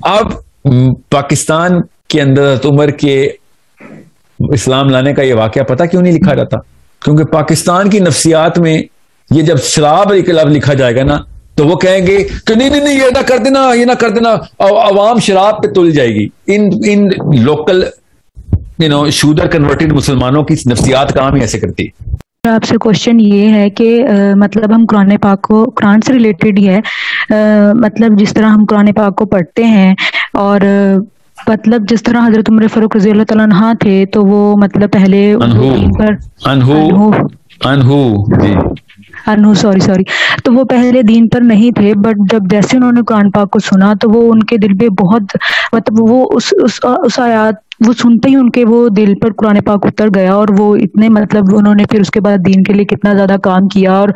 اب پاکستان کے اندر حضرت عمر کے اسلام لانے کا یہ واقعہ پتہ کیوں نہیں لکھا جاتا؟ کیونکہ پاکستان کی نفسیات میں یہ جب شراب کے لفظ لکھا جائے گا نا تو وہ کہیں گے کہ نہیں یہ نہ کر دینا، یہ نہ کر دینا، عوام شراب پہ تل جائے گی. ان لوکل شودر کنورٹڈ مسلمانوں کی نفسیات کام ہی ایسے کرتی ہے. آپ سے کوشچن یہ ہے کہ مطلب ہم قرآن پاک کو، قرآن سے ریلیٹڈ ہی ہے، مطلب جس طرح ہم قرآن پاک کو پڑھتے ہیں اور مطلب جس طرح حضرت عمر فاروق رضی اللہ تعالیٰ عنہ تھے تو وہ مطلب پہلے سوری تو وہ پہلے دین پر نہیں تھے، بٹ جب جیسے انہوں نے قرآن پاک کو سنا تو وہ ان کے دل پہ بہت مطلب وہ اس آیات وہ سنتے ہی ان کے وہ دل پر قرآن پاک اتر گیا، اور وہ اتنے مطلب انہوں نے پھر اس کے بعد دین کے لیے کتنا زیادہ کام کیا، اور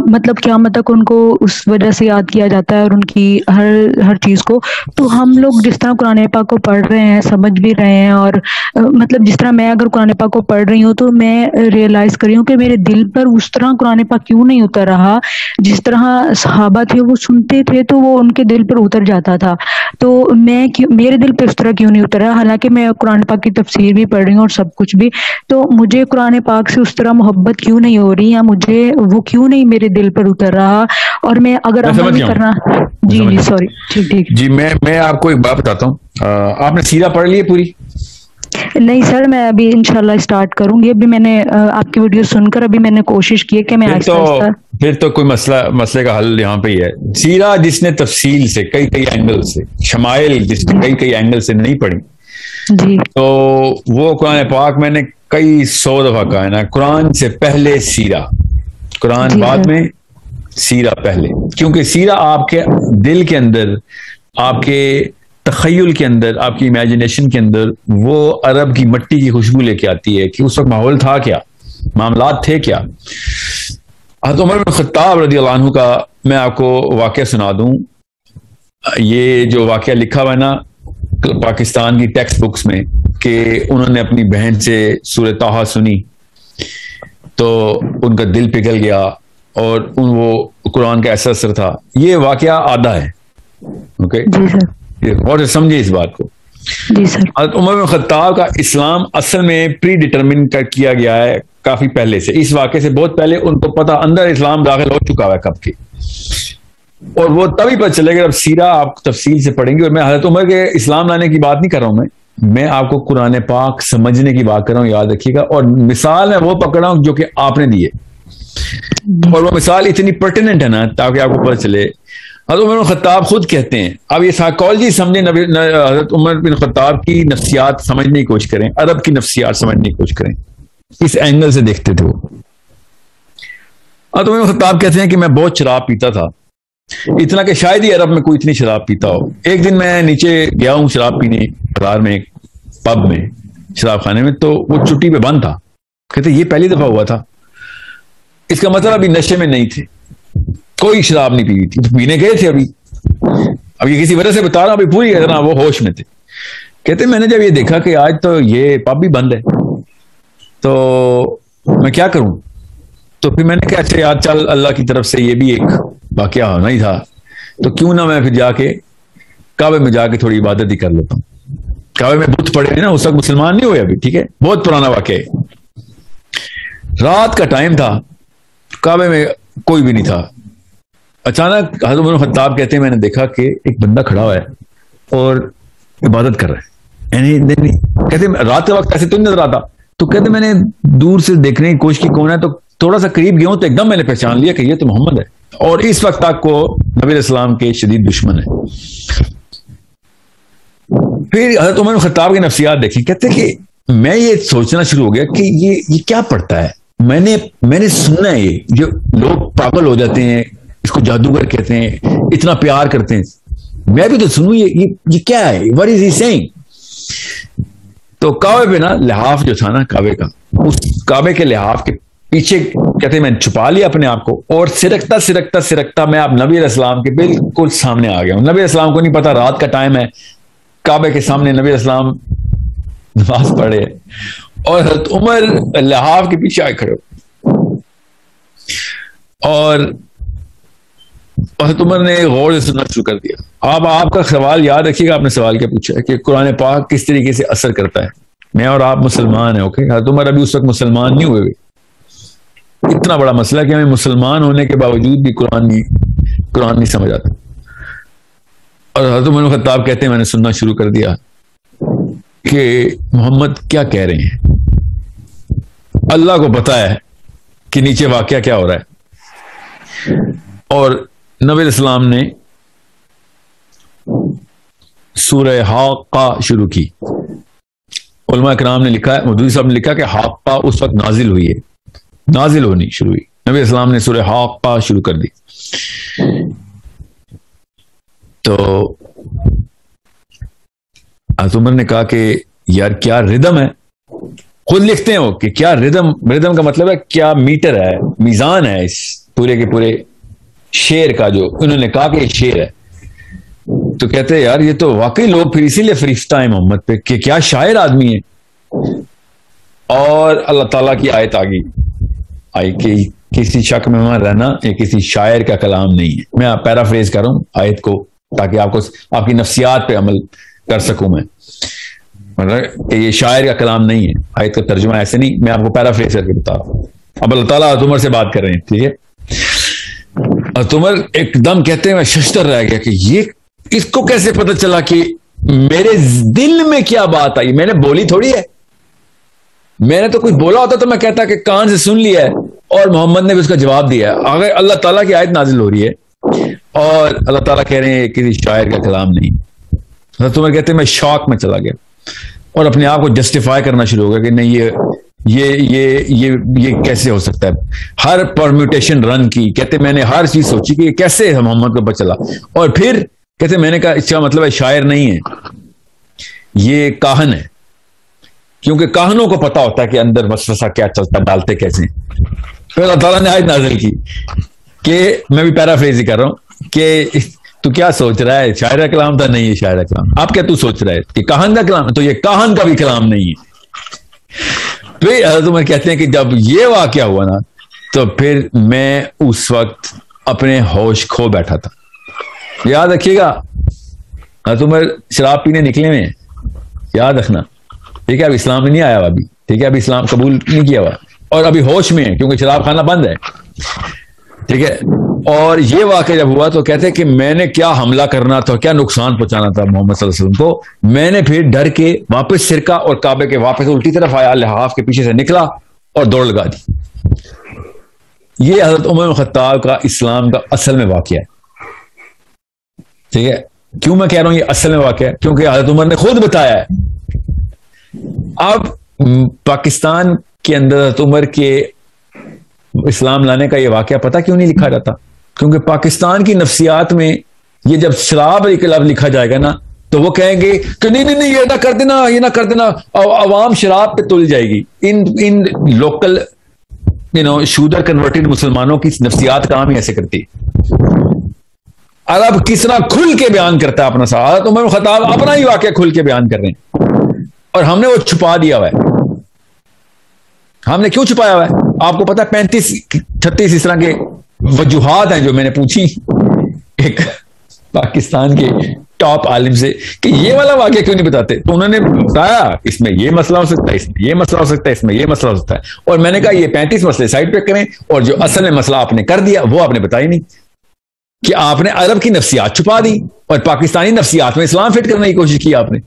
مطلب قیامت تک ان کو اس وجہ سے یاد کیا جاتا ہے اور ان کی ہر چیز کو. تو ہم لوگ جس طرح قرآن پاک کو پڑھ رہے ہیں، سمجھ بھی رہے ہیں، اور مطلب جس طرح میں اگر قرآن پاک کو پڑھ رہی ہوں تو میں ریئلائز کر رہی ہوں کہ میرے دل پر اس طرح قرآن پاک کیوں نہیں اتر رہا. جس طرح صحابہ تھے وہ سنتے تھے تو وہ ان کے دل پر اتر جاتا تھا، تو میرے دل پہ اس طرح کیوں نہیں اترا؟ حالانکہ میں قرآن پاک کی تفسیر بھی پڑھ رہی ہوں اور سب کچھ بھی، تو مجھے قرآن پاک سے اس طرح محبت کیوں نہیں ہو رہی، یا مجھے وہ کیوں نہیں میرے دل پر اتر رہا؟ اور میں اگر عمل بھی کرنا جی سوری ٹھیک جی میں آپ کو ایک بات بتاتا ہوں. آپ نے سیرہ پڑھ لی ہے پوری؟ نہیں سر، میں ابھی انشاءاللہ اسٹارٹ کروں گی. ابھی میں نے آپ کی ویڈیو سن کر ابھی میں نے کوشش کی ہے کہ میں پھر تو کوئی مسئلے کا حل یہاں پہ ہی ہے. سیرہ جس نے تفصیل سے کئی اینگل سے، شمائل جس نے کئی اینگل سے نہیں پڑھی جی تو وہ قرآن پاک میں نے کئی 100 دفعہ کہا ہے نا، قرآن سے پہلے سیرہ، قرآن بعد میں سیرہ پہلے. کیونکہ سیرہ آپ کے دل کے اندر، آپ کے تخیل کے اندر، آپ کی امیجنیشن کے اندر وہ عرب کی مٹی کی خوشبو لے کے آتی ہے کہ اس وقت ماحول تھا کیا، معاملات تھے کیا. حضرت عمر بن خطاب رضی اللہ عنہ کا میں آپ کو واقعہ سنا دوں. یہ جو واقعہ لکھا ہوا ہے نا پاکستان کی ٹیکسٹ بکس میں کہ انہوں نے اپنی بہن سے سورہ طٰہٰ سنی تو ان کا دل پگھل گیا اور وہ قرآن کا ایسا اثر تھا. یہ واقعہ آدھا ہے. اوکے اور سمجھے اس بات کو. جی سر. حضرت عمر بن خطاب کا اسلام اصل میں پری ڈیٹرمن کیا گیا ہے کافی پہلے سے. اس واقعے سے بہت پہلے ان کو پتا اندر اسلام داخل ہو چکا ہے کب کے، اور وہ تبھی پتہ چلے گا جب سیرہ آپ تفصیل سے پڑھیں گے. اور میں حضرت عمر کے اسلام لانے کی بات نہیں کر رہا ہوں، میں آپ کو قرآن پاک سمجھنے کی بات کر رہا ہوں، یاد رکھیے گا. اور مثال میں وہ پکڑا ہوں جو کہ آپ نے دی ہے، اور وہ مثال اتنی پرٹیننٹ ہے نا تاکہ آپ کو پتہ چلے. حضرت عمر بن خطاب خود کہتے ہیں، اب یہ سائیکالوجی سمجھیں، حضرت عمر بن خطاب کی نفسیات سمجھنے کی کوشش کریں، عرب کی نفسیات سمجھنے کی کوشش کریں، اس اینگل سے دیکھتے تھے وہ. حضرت عمر بن خطاب کہتے ہیں کہ میں بہت شراب پیتا تھا، اتنا کہ شاید ہی عرب میں کوئی اتنی شراب پیتا ہو. ایک دن میں نیچے گیا ہوں شراب پینے بازار میں، ایک پب میں، شراب خانے میں، تو وہ چٹی پہ بند تھا. کہتے یہ پہلی دفعہ ہوا تھا. اس کا مطلب ابھی نشے میں نہیں تھے، کوئی شراب نہیں پی تھی، پینے گئے تھے. اب یہ کسی وجہ سے بتا رہا ہوں، ابھی پوری نا وہ ہوش میں تھے. کہتے میں نے جب یہ دیکھا کہ آج تو یہ پب بھی بند ہے تو میں کیا کروں. تو پھر میں نے کہا اچھا یاد چل، اللہ کی طرف سے یہ بھی ایک واقعہ ہونا ہی تھا، تو کیوں نہ میں پھر جا کے کعبے میں جا کے تھوڑی عبادت ہی کر لیتا ہوں. کعبے میں بت پڑے ہیں نا، اس وقت مسلمان نہیں ہوئے ابھی، ٹھیک ہے، بہت پرانا واقعہ ہے. رات کا ٹائم تھا، کعبے میں کوئی بھی نہیں تھا. اچانک حضرت عمر خطاب کہتے ہیں میں نے دیکھا کہ ایک بندہ کھڑا ہوا ہے اور عبادت کر رہا ہے. کہتے رات کے وقت ایسے تو نہیں نظر آتا. تو کہتے میں نے دور سے دیکھنے کی کوشش کی کون ہے، تو تھوڑا سا قریب گیا ہوں تو ایک دم میں نے پہچان لیا کہ یہ تو محمد ہے، اور اس وقت تک کو نبی علیہ السلام کے شدید دشمن ہے. پھر حضرت عمر خطاب کی نفسیات دیکھی. کہتے کہ میں یہ سوچنا شروع ہو گیا کہ یہ کیا پڑھتا ہے. میں نے سنا ہے یہ جو لوگ پاگل ہو جاتے ہیں، اس کو جادوگر کہتے ہیں، اتنا پیار کرتے ہیں، میں بھی تو سنوں یہ کیا ہے، what is he saying. تو کعبے پہ نا لحاف جو تھا نا کعبے کا، اس کعبے کے لحاف کے پیچھے کہتے ہیں میں نے چھپا لیا اپنے آپ کو، اور سرکتا میں اب نبی علیہ السلام کے بالکل سامنے آ گیا ہوں. نبی علیہ السلام کو نہیں پتا رات کا ٹائم ہے، کعبے کے سامنے نبی علیہ السلام نماز پڑھے اور حضرت عمر لحاف کے پیچھے آئے کھڑے حضرت عمر نے غور سے سننا شروع کر دیا. آپ کا سوال یاد رکھیے گا, آپ نے سوال کیا پوچھا ہے کہ قرآن پاک کس طریقے سے اثر کرتا ہے. میں اور آپ مسلمان ہیں, اوکے. حضرت عمر ابھی اس وقت مسلمان نہیں ہوئے. اتنا بڑا مسئلہ کہ ہمیں مسلمان ہونے کے باوجود بھی قرآن نہیں سمجھ آتا. اور حضرت عمر بن خطاب کہتے ہیں میں نے سننا شروع کر دیا کہ محمد کیا کہہ رہے ہیں. اللہ کو پتا ہے کہ نیچے واقعہ کیا ہو رہا ہے. اور نبی علیہ السلام نے سورہ حاقہ شروع کی. علماء کرام نے لکھا ہے, مودودی صاحب نے لکھا کہ حاقہ اس وقت نازل ہوئی ہے, نازل ہونی شروع ہوئی. نبی علیہ السلام نے سورہ حاقہ شروع کر دی. تو حضرت عمر نے کہا کہ یار کیا ردم ہے. خود لکھتے ہیں وہ کہ کیا ردم کا مطلب ہے کیا میٹر ہے, میزان ہے اس پورے کے پورے شعر کا, جو انہوں نے کہا کہ یہ شعر ہے. تو کہتے ہیں یار یہ تو واقعی لوگ پھر اسی لیے فرشتہ ہیں محمد پہ کہ کیا شاعر آدمی ہے. اور اللہ تعالیٰ کی آیت آئی کہ کسی شک میں وہاں رہنا یہ کسی شاعر کا کلام نہیں ہے. میں پیرافریز کر رہا ہوں آیت کو تاکہ آپ کی نفسیات پہ عمل کر سکوں. میں مطلب کہ یہ شاعر کا کلام نہیں ہے, آیت کا ترجمہ ایسے نہیں, میں آپ کو پیرافریز کر کے بتا رہا ہوں. اب اللہ تعالیٰ حضرت عمر سے بات کر رہے ہیں, ٹھیک ہے. حضرت عمر ایک دم کہتے ہیں میں ششتر رہ گیا کہ یہ اس کو کیسے پتہ چلا کہ میرے دل میں کیا بات آئی. میں نے بولی تھوڑی ہے, میں نے تو کچھ بولا ہوتا تو میں کہتا کہ کان سے سن لیا ہے اور محمد نے بھی اس کا جواب دیا ہے. اگر اللہ تعالیٰ کی آیت نازل ہو رہی ہے اور اللہ تعالیٰ کہہ رہے ہیں کسی شاعر کا کلام نہیں. حضرت عمر کہتے ہیں میں شاک میں چلا گیا اور اپنے آپ کو جسٹیفائی کرنا شروع ہو گیا کہ نہیں یہ کیسے ہو سکتا ہے. ہر پرمیوٹیشن رن کی, کہتے میں نے ہر چیز سوچی کہ یہ کیسے محمد کو پتہ چلا. اور پھر کہتے میں نے کہا اس کا مطلب ہے شاعر نہیں ہے, یہ کاہن ہے, کیونکہ کاہنوں کو پتا ہوتا ہے کہ اندر وسوسہ کیا چلتا ہے, ڈالتے کیسے. پھر اللہ تعالیٰ نے آیت نازل کی کہ میں بھی پیرافریز ہی کر رہا ہوں کہ تو کیا سوچ رہا ہے شاعر کا کلام تھا, نہیں ہے شاعر کا کلام. آپ کیا تو سوچ رہا ہے کہ کاہن کا کلام, تو یہ کاہن کا بھی کلام نہیں ہے. پھر حضرت عمر کہتے ہیں کہ جب یہ واقعہ ہوا نا تو پھر میں اس وقت اپنے ہوش کھو بیٹھا تھا. یاد رکھیے گا حضرت عمر شراب پینے نکلے ہوئے ہیں, یاد رکھنا, ٹھیک ہے. اب اسلام میں نہیں آیا ہوا ابھی, ٹھیک ہے, ابھی اسلام قبول نہیں کیا ہوا اور ابھی ہوش میں ہے کیونکہ شراب کھانا بند ہے, ٹھیک ہے. اور یہ واقعہ جب ہوا تو کہتے ہیں کہ میں نے کیا حملہ کرنا تھا, کیا نقصان پہنچانا تھا محمد صلی اللہ علیہ وسلم کو. میں نے پھر ڈر کے واپس سرکہ اور کعبے کے واپس الٹی طرف آیا, لحاف کے پیچھے سے نکلا اور دوڑ لگا دی. یہ حضرت عمر بن خطاب کا اسلام کا اصل میں واقعہ ہے, ٹھیک ہے. کیوں میں کہہ رہا ہوں یہ اصل میں واقعہ ہے, کیونکہ حضرت عمر نے خود بتایا ہے. اب پاکستان کے اندر حضرت عمر کے اسلام لانے کا یہ واقعہ پتہ کیوں نہیں لکھا جاتا, کیونکہ پاکستان کی نفسیات میں یہ جب شراب کا لفظ لکھا جائے گا نا تو وہ کہیں گے کہ نہیں یہ نہ کر دینا, یہ نہ کر دینا, عوام شراب پہ تل جائے گی. ان لوکل شودر کنورٹڈ مسلمانوں کی نفسیات کام ہی ایسے کرتی. عرب کس طرح کھل کے بیان کرتا ہے اپنا ساتھ, عمر بن خطاب اپنا ہی واقعہ کھل کے بیان کر رہے ہیں اور ہم نے وہ چھپا دیا ہوا ہے. ہم نے کیوں چھپایا ہوا ہے آپ کو پتا ہے, 35-36 اس طرح کے وجوہات ہیں جو میں نے پوچھی ایک پاکستان کے ٹاپ عالم سے کہ یہ والا واقعہ کیوں نہیں بتاتے. تو انہوں نے بتایا اس میں یہ مسئلہ ہو سکتا ہے, اس میں یہ مسئلہ ہو سکتا ہے, اس میں یہ مسئلہ ہو سکتا ہے. اور میں نے کہا یہ 35 مسئلے سائڈ پہ کریں اور جو اصل میں مسئلہ آپ نے کر دیا وہ آپ نے بتایا نہیں, کہ آپ نے عرب کی نفسیات چھپا دی اور پاکستانی نفسیات میں اسلام فٹ کرنے کی کوشش کی آپ نے.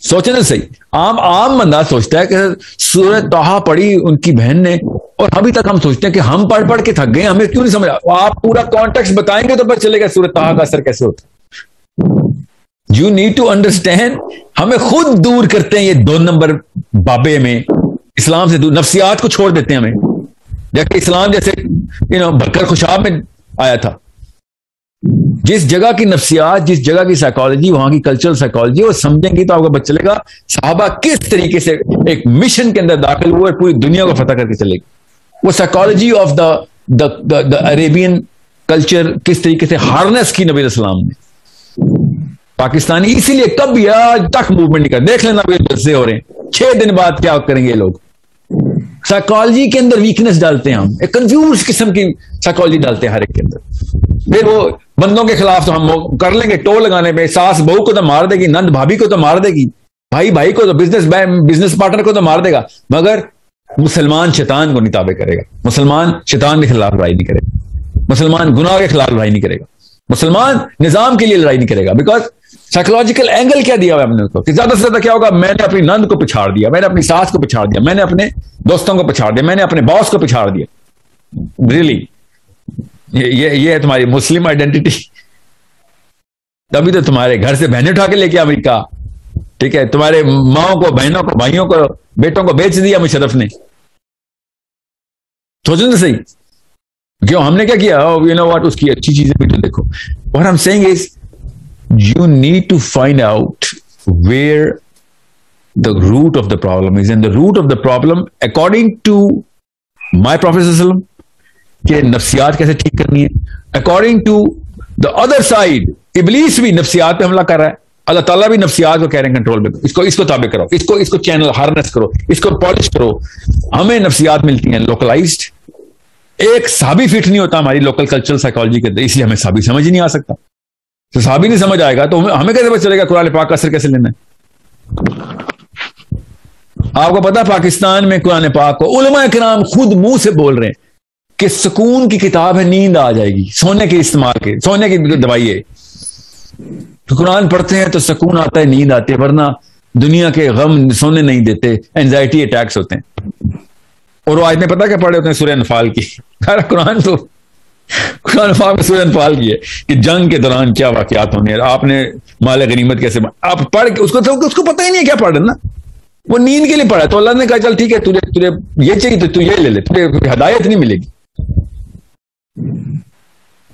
سوچیں نا صحیح, عام بندہ سوچتا ہے کہ سورہ طٰہٰ پڑھی ان کی بہن نے اور ابھی تک ہم سوچتے ہیں کہ ہم پڑھ کے تھک گئے, ہمیں کیوں نہیں سمجھا. آپ پورا کانٹیکسٹ بتائیں گے تو پتہ چلے گا سورہ طٰہٰ کا اثر کیسے ہوتا ہے. You need to understand. ہمیں خود دور کرتے ہیں یہ 2 نمبر بابے میں, اسلام سے دور, نفسیات کو چھوڑ دیتے ہیں ہمیں. جبکہ اسلام جیسے بکر خوشاب میں آیا تھا, جس جگہ کی نفسیات, جس جگہ کی سائیکالوجی, وہاں کی کلچرل سائیکالوجی وہ سمجھیں گی تو آپ کو پتہ چلے گا صحابہ کس طریقے سے ایک مشن کے اندر داخل ہوئے, پوری دنیا کو فتح کر کے چلے گی. وہ psychology of the Arabian culture کس طریقے سے ہارنس کی نبی علیہ السلام نے. پاکستانی اسی لیے کب آج تک موومنٹ نہیں کر, دیکھ لینا جلسے ہو رہے ہیں 6 دن بعد کیا کریں گے یہ لوگ. سائیکالوجی کے اندر ویکنس ڈالتے ہیں ہم, ایک کنفیوز قسم کی سائیکالوجی ڈالتے ہیں ہر ایک کے اندر. پھر وہ بندوں کے خلاف تو ہم کر لیں گے ٹول لگانے پہ, ساس بہو کو تو مار دے گی, نند بھابھی کو تو مار دے گی, بھائی بھائی کو تو بزنس پارٹنر کو تو مار دے گا, مگر مسلمان شیطان کو نہیں تابع کرے گا, مسلمان شیطان کے خلاف لڑائی نہیں کرے گا, مسلمان گناہ کے خلاف لڑائی نہیں کرے گا, مسلمان نظام کے لیے لڑائی نہیں کرے گا. بیکاز سائیکولوجیکل اینگل کیا دیا ہوا ہم نے کہ زیادہ سے زیادہ کیا ہوگا, میں نے اپنی نند کو پچھاڑ دیا, میں نے اپنی ساس کو پچھاڑ دیا, میں نے اپنے دوستوں کو پچھاڑ دیا, میں نے اپنے باس کو پچھاڑ دیا. ریلی یہ ہے تمہاری مسلم آئیڈینٹی. تبھی تو تمہارے گھر سے بہنیں اٹھا کے لے کے امریکہ, ٹھیک ہے, تمہارے ماؤں کو, بہنوں کو, بھائیوں کو, بیٹوں کو بیچ دیا مشرف نے. سوچو نا صحیح, کیوں ہم نے کیا کیا, یو نو واٹ, اس کی اچھی چیزیں بھی تو دیکھو. What I'm saying is you need to find out where the root of the problem is, and the root of the problem according to my Prophet کہ نفسیات کیسے ٹھیک کرنی ہے, according to the other side ابلیس بھی نفسیات پہ حملہ کر رہا ہے, اللہ تعالیٰ بھی نفسیات کو کہہ رہے ہیں کنٹرول میں, اس کو تابع کرو, اس کو چینل ہارنس کرو, اس کو پالش کرو. ہمیں نفسیات ملتی ہیں لوکلائزڈ, ایک صحابی فٹ نہیں ہوتا ہماری لوکل کلچرل سائیکالوجی کے اندر, اس لیے ہمیں صحابی سمجھ ہی نہیں آ سکتا. تو صحابی نہیں سمجھ آئے گا تو ہمیں کیسے پتہ چلے گا قرآن پاک کا اثر کیسے لینا ہے. آپ کو پتا پاکستان میں قرآن پاک کو علماء کرام خود منہ سے بول رہے ہیں کہ سکون کی کتاب ہے, نیند آ جائے گی, سونے کے استعمال کے, سونے کی دوائی ہے. تو قرآن پڑھتے ہیں تو سکون آتا ہے, نیند آتی ہے, ورنہ دنیا کے غم سونے نہیں دیتے, اینزائٹی اٹیکس ہوتے ہیں. اور وہ آج میں پتا کیا پڑھے ہوتے ہیں سورہ انفال کی. قرآن پاک میں سورہ انفال کی ہے کہ جنگ کے دوران کیا واقعات ہونے ہیں, آپ نے مال غنیمت کیسے, آپ پڑھ کے اس کو پتہ ہی نہیں ہے کیا پڑھ رہے نا, وہ نیند کے لیے پڑھا. تو اللہ نے کہا چل ٹھیک ہے, تجھے یہ چاہیے تو یہ لے لے, تجھے ہدایت نہیں ملے گی.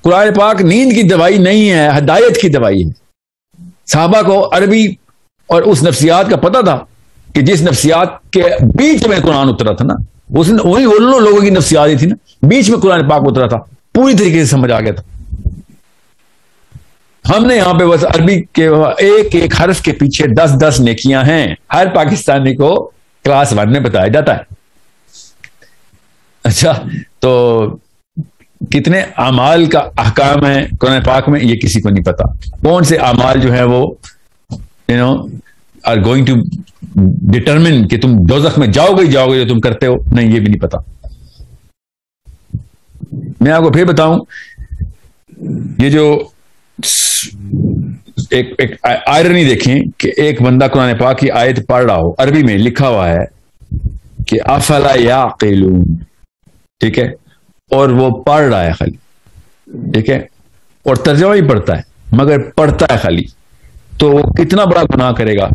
قرآن پاک نیند کی دوائی نہیں ہے, ہدایت کی دوائی ہے. صحابہ کو عربی اور اس نفسیات کا پتہ تھا کہ جس نفسیات کے بیچ میں قرآن اترا تھا نا, وہی لوگوں کی نفسیات ہی تھی نا, بیچ میں قرآن پاک اترا تھا, پوری طریقے سے سمجھ آ گیا تھا. ہم نے یہاں پہ بس عربی کے ایک ایک حرف کے پیچھے 10 نیکیاں ہیں, ہر پاکستانی کو کلاس 1 میں بتایا جاتا ہے. اچھا, تو کتنے اعمال کا احکام ہے قرآن پاک میں یہ کسی کو نہیں پتا. کون سے اعمال جو ہے وہ آر گوئنگ ٹو ڈٹرمن کہ تم دوزخ میں جاؤ گے جو تم کرتے ہو, نہیں, یہ بھی نہیں پتا. میں آپ کو پھر بتاؤں, یہ جو ایک آئرنی دیکھیں کہ ایک بندہ قرآن پاک کی آیت پڑھ رہا ہو, عربی میں لکھا ہوا ہے کہ افلا یعقلون, ٹھیک ہے, اور وہ پڑھ رہا ہے خالی, ٹھیک ہے, اور ترجمہ بھی پڑھتا ہے مگر پڑھتا ہے خالی, تو وہ کتنا بڑا گناہ کرے گا.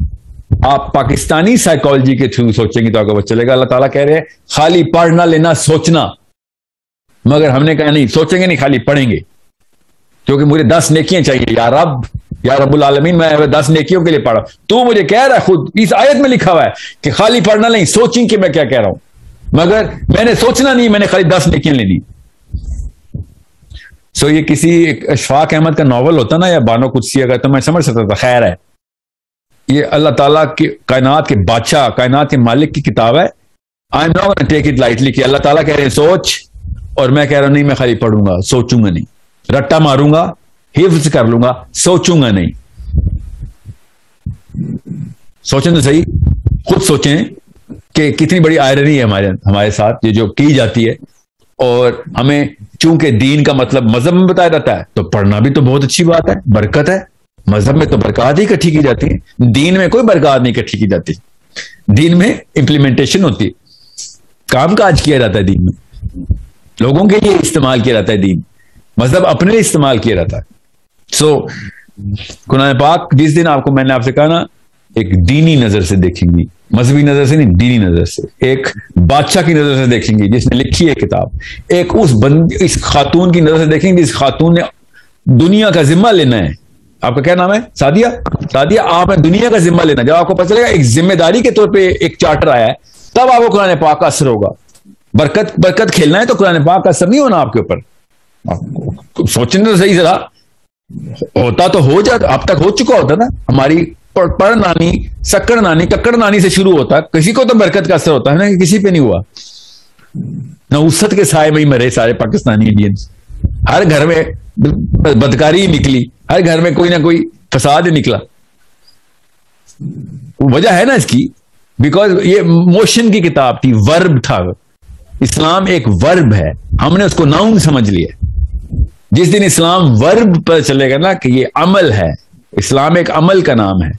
آپ پاکستانی سائیکالوجی کے تھرو سوچیں گے تو آپ کو پتہ چلے گا. اللہ تعالیٰ کہہ رہے ہیں خالی پڑھنا لینا سوچنا, مگر ہم نے کہا نہیں, سوچیں گے نہیں, خالی پڑھیں گے, کیونکہ مجھے 10 نیکیاں چاہیے. یا رب العالمین, میں 10 نیکیوں کے لیے پڑھا, تو مجھے کہہ رہا ہے خود اس آیت میں لکھا ہوا ہے کہ خالی پڑھنا نہیں, سوچیں کہ میں کیا کہہ رہا ہوں, مگر میں نے سوچنا نہیں, میں نے خالی 10 نیکیاں لے لی. سو یہ کسی اشفاق احمد کا ناول ہوتا نا یا بانو قدسی اگر, تو میں سمجھ سکتا تھا خیر ہے, یہ اللہ تعالیٰ کے کائنات کے بادشاہ, کائنات کے مالک کی کتاب ہے. I am not gonna take it lightly کہ اللہ تعالیٰ کہہ رہے ہیں سوچ, اور میں کہہ رہا ہوں نہیں, میں خالی پڑھوں گا, سوچوں گا نہیں, رٹا ماروں گا, حفظ کر لوں گا, سوچوں گا نہیں. سوچیں تو صحیح, خود سوچیں کہ کتنی بڑی آئرنی ہے ہمارے ساتھ یہ جو کی جاتی ہے. اور ہمیں چونکہ دین کا مطلب مذہب میں بتایا جاتا ہے, تو پڑھنا بھی تو بہت اچھی بات ہے, برکت ہے. مذہب میں تو برکات ہی اکٹھی کی جاتی ہیں, دین میں کوئی برکات نہیں اکٹھی کی جاتی. دین میں امپلیمنٹیشن ہوتی ہے, کام کاج کیا جاتا ہے دین میں, لوگوں کے لیے استعمال کیا جاتا ہے دین, مذہب اپنے لیے استعمال کیا جاتا ہے. سو قرآن پاک جس دن آپ کو میں نے آپ سے کہا نا ایک دینی نظر سے دیکھیں گی, مذہبی نظر سے نہیں, دینی نظر سے, ایک بادشاہ کی نظر سے دیکھیں گی جس نے لکھی ہے کتاب, ایک اس خاتون کی نظر سے دیکھیں گی جس خاتون نے دنیا کا ذمہ لینا ہے. آپ کا کیا نام ہے؟ سعدیہ, آپ نے دنیا کا ذمہ لینا. جب آپ کو پتہ چلے گا ایک ذمہ داری کے طور پہ ایک چارٹر آیا ہے, تب آپ کو قرآن پاک کا اثر ہوگا. برکت کھیلنا ہے تو قرآن پاک کا اثر نہیں ہونا آپ کے اوپر. سوچنے تو صحیح ذرا, ہوتا تو ہو جاتا, اب تک ہو چکا ہوتا نا. ہماری پڑھ نانی, سکڑ نانی, ککڑ نانی سے شروع ہوتا, کسی کو تو برکت کا اثر ہوتا ہے نا, کہ کسی پہ نہیں ہوا. نوست کے سائے میں ہی مرے سارے پاکستانی انڈینس. ہر گھر میں بدکاری نکلی, ہر گھر میں کوئی نہ کوئی فساد ہی نکلا. وجہ ہے نا اس کی, بیکاز یہ موشن کی کتاب تھی, ورب تھا. اسلام ایک ورب ہے, ہم نے اس کو ناؤن سمجھ لیا. جس دن اسلام ورب پر چلے گا نا کہ یہ عمل ہے, اسلام ایک عمل کا نام ہے,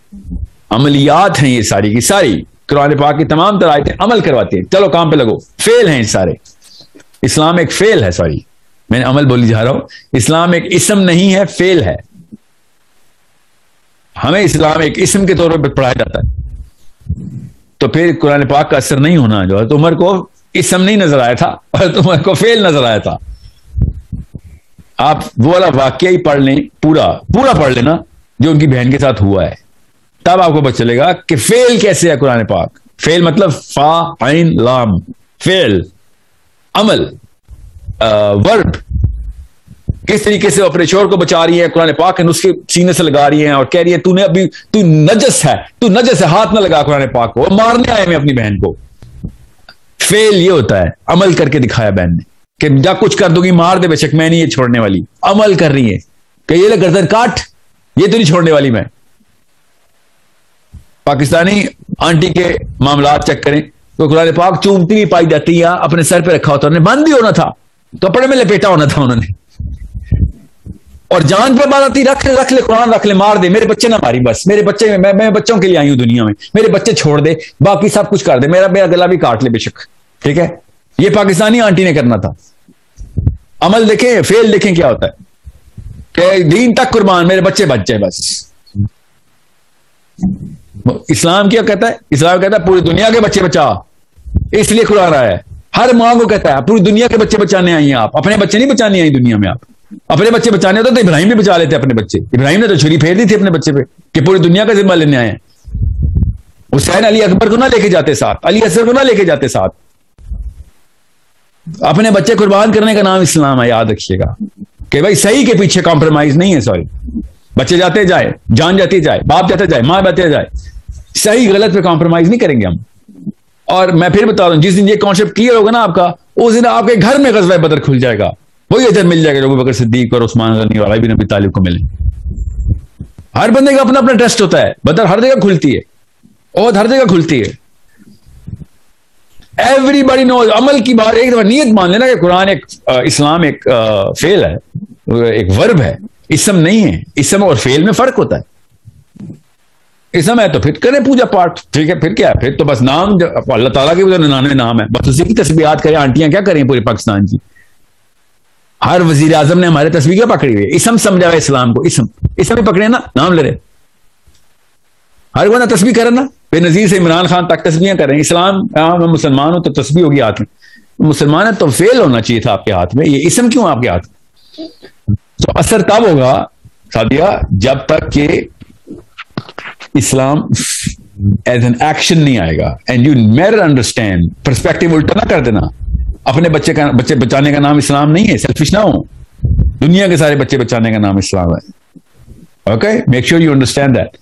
عملیات ہیں یہ ساری کی ساری. قرآن پاک کی تمام تر آیتیں عمل کرواتی ہیں, چلو کام پہ لگو. فیل ہیں سارے. اسلام ایک فیل ہے, سوری میں نے عمل بولی جا رہا ہوں. اسلام ایک اسم نہیں ہے, فیل ہے. ہمیں اسلام ایک اسم کے طور پہ پڑھایا جاتا ہے, تو پھر قرآن پاک کا اثر نہیں ہونا. جو حضرت عمر کو اسم نہیں نظر آیا تھا, حضرت عمر کو فیل نظر آیا تھا. آپ وہ والا واقعہ ہی پڑھ لیں, پورا پڑھ لینا جو ان کی بہن کے ساتھ ہوا ہے, تب آپ کو پتہ چلے گا کہ فیل کیسے ہے قرآن پاک. فیل مطلب فا عین لام, فیل عمل, ورب. کس طریقے سے اپنے شوہر کو بچا رہی ہے, قرآن پاک کے نسخے سینے سے لگا رہی ہیں اور کہہ رہی ہے تو نجس ہے, ہاتھ نہ لگا قرآن پاک کو, مارنے آئے میں اپنی بہن کو. فیل یہ ہوتا ہے, عمل کر کے دکھایا بہن نے کہ جا کچھ کر دوں گی, مار دے بے شک, میں نہیں یہ چھوڑنے والی. عمل کر رہی ہے کہ یہ لے گردن کاٹ, یہ تو نہیں چھوڑنے والی میں. پاکستانی آنٹی کے معاملات چیک کریں تو قرآن پاک چومتی بھی پائی جاتی ہے, اپنے سر پہ رکھا ہوتا, انہوں نے بند بھی ہونا تھا, کپڑے میں لپیٹا ہونا تھا انہوں نے, اور جان پہ بات آتی, رکھ لے قرآن, رکھ لے, مار دے, میرے بچے نہ ماری, بس میرے بچے, میں بچوں کے لیے آئی ہوں دنیا میں, میرے بچے چھوڑ دے, باقی سب کچھ کر دے, میرا گلا بھی کاٹ لے بے شک. ٹھیک ہے, یہ پاکستانی آنٹی نے کرنا تھا. عمل دیکھیں, فیل دیکھیں کیا ہوتا ہے کہ دین تک قربان, میرے بچے بچ جائے بس. اسلام کیا کہتا ہے؟ اسلام کہتا ہے پوری دنیا کے بچے بچا, اس لیے قرآن آیا ہے. ہر ماں کو کہتا ہے پوری دنیا کے بچے بچانے آئی ہیں آپ, اپنے بچے نہیں بچانے آئی دنیا میں. آپ اپنے بچے بچانے ہوتے تو ابراہیم بھی بچا لیتے اپنے بچے. ابراہیم نے تو چھری پھیر دی تھی اپنے بچے پہ کہ پوری دنیا کا ذمہ لینے آئے ہیں. حسین علی اکبر کو نہ لے کے جاتے ساتھ, علی اصغر کو نہ لے کے جاتے ساتھ. اپنے بچے قربان کرنے کا نام اسلام ہے, یاد رکھیے گا کہ بھائی صحیح کے پیچھے کمپرومائز نہیں ہے. سوری, بچے جاتے جائے, جان جاتی جائے, باپ جاتے جائے, ماں جاتے جائے, صحیح غلط پہ کمپرومائز نہیں کریں گے ہم. اور میں پھر بتا رہا ہوں, جس دن یہ کانسیپٹ کلیئر ہوگا نا آپ کا, اس دن آپ کے گھر میں غزوہ بدر کھل جائے گا. وہی اجر مل جائے گا جو ابو بکر صدیق اور عثمان غنی اور علی بن ابی طالب کو ملے. ہر بندے کا اپنا اپنا ٹیسٹ ہوتا ہے. بدر ہر جگہ کھلتی ہے, اور ہر جگہ کھلتی ہے. ایوری باڈی نوز. عمل کی بات ایک دفعہ نیت مان لینا کہ قرآن ایک, اسلام ایک فعل ہے, ایک ورب ہے, اسم نہیں ہے. اسم اور فعل میں فرق ہوتا ہے. اسم ہے تو پھر کریں پوجا پاٹ, ٹھیک ہے, پھر کیا ہے, پھر تو بس نام, اللہ تعالیٰ کے 99 نام ہے, بس اسی کی تسبیحات کریں. آنٹیاں کیا کریں پورے پاکستان کی, ہر وزیر اعظم نے ہمارے تسبیح کیا پکڑی ہوئی ہے, اسم سمجھا ہوا اسلام کو. اسم ہی پکڑے نا, نام لے رہے. ہر بندہ تسبیح کرے نا, بے نظیر سے عمران خان تک تسبیحیں کر رہے ہیں. اسلام, میں مسلمان ہوں تو تسبیح ہوگی ہاتھ میں. مسلمان ہے تو فعل ہونا چاہیے تھا آپ کے ہاتھ میں, یہ اسم کیوں آپ کے ہاتھ میں؟ تو اثر تب ہوگا سادیہ جب تک کہ اسلام ایز این ایکشن نہیں آئے گا. And you never understand, perspective الٹا نہ کر دینا. اپنے بچے بچانے کا نام اسلام نہیں ہے, سیلفش نہ ہو. دنیا کے سارے بچے بچانے کا نام اسلام ہے. Okay, make sure you understand that.